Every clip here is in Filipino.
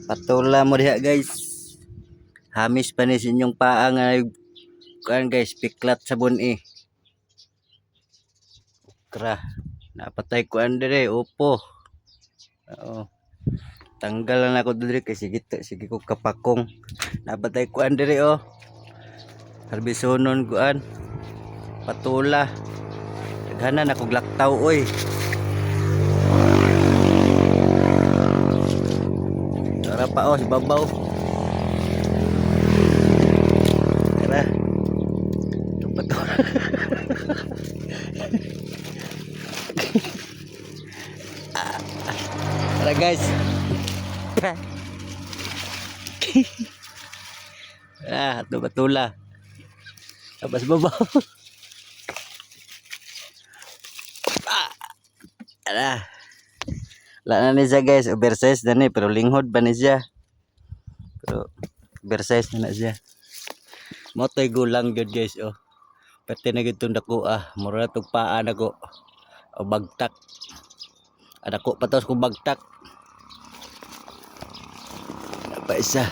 Patula mo diha guys. Hamis pa ni sinyong paa nga kuan guys, piklat sa buni. Okra. Napatay kuan dire, upo. Oo. Tanggal na ako dire kay sige ko kapakong. Napatay kuan dire oh. Harbisonon kuan. Patula. Daghanan ako glaktaw oy. Tara pa oh, si babaw. Tara. Tara guys. Ito batula. Tapos babaw. Tara. Wala na ni siya guys, oversize na ni, pero linghod ba ni siya? Pero oversize na siya. Motoy gulang yun guys oh. Pati na gitong dako mura tong paa nako. O bagtak. Adako patos kong bagtak. Apa isa?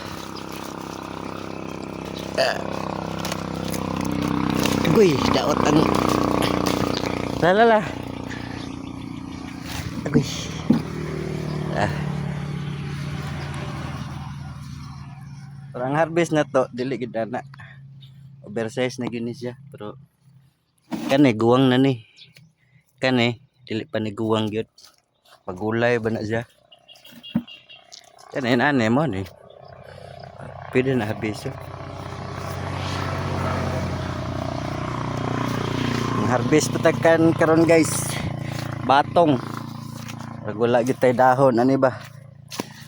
Agoy, daot ang lalala. Agoy. Orang harvest na to, dili gid ana. Oversize na gyud ni siya, pero kani guwang na ni. Kani dili pa ni guwang gyud. Pagulay ba na siya? Kani ane mo ni. Pwede na harvest yun. Harvest patakan karon guys. Batong. Wala gyud tay dahon ani ba?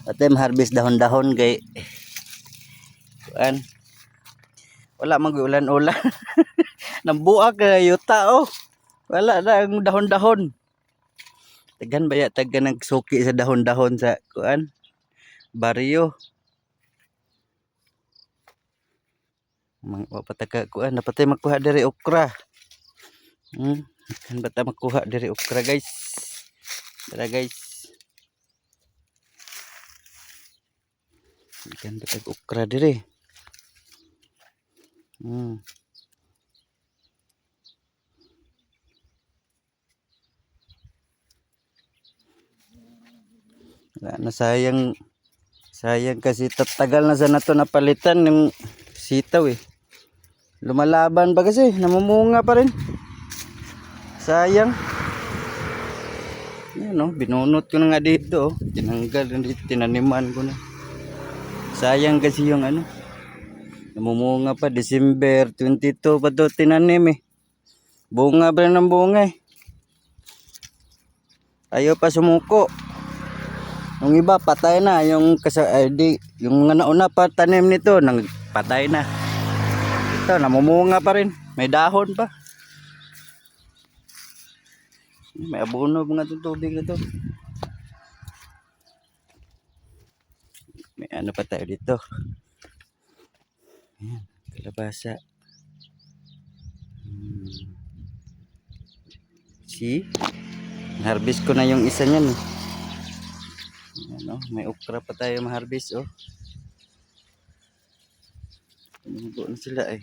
Atem harvest dahon-dahon kay kuan. Wala man ulan-ulan. Nambuak na yuta oh. Wala na ang dahon-dahon. Tagan baya tagan nagsuki sa dahon-dahon sa kuan. Baryo. Mapataka kuan dapat makuha dari okra. Kan bata makuha dari okra guys. Tara guys. Kan bata okra dari. Na sayang kasi tatagal na sa nato napalitan yung sitaw eh. Lumalaban pa kasi, namumunga pa rin. Sayang. Yan oh, binunot ko na nga dito oh. Tinanggal na dito, tinaniman ko na. Sayang kasi yung ano. Namumunga pa, December 22 pa to tinanim eh. Bunga pa rin ng bunga eh. Ayaw pa sumuko. Yung iba patay na, yung yung nauna pa tanim nito nang patay na. Ito namumunga pa rin, may dahon pa. May abono mga tubig na to. May ano pa tayo dito. Ayan, kalabasa. See? Harvest ko na yung isa niyan. Ano, may okra pa tayo ma-harvest oh. Tumubo na sila eh.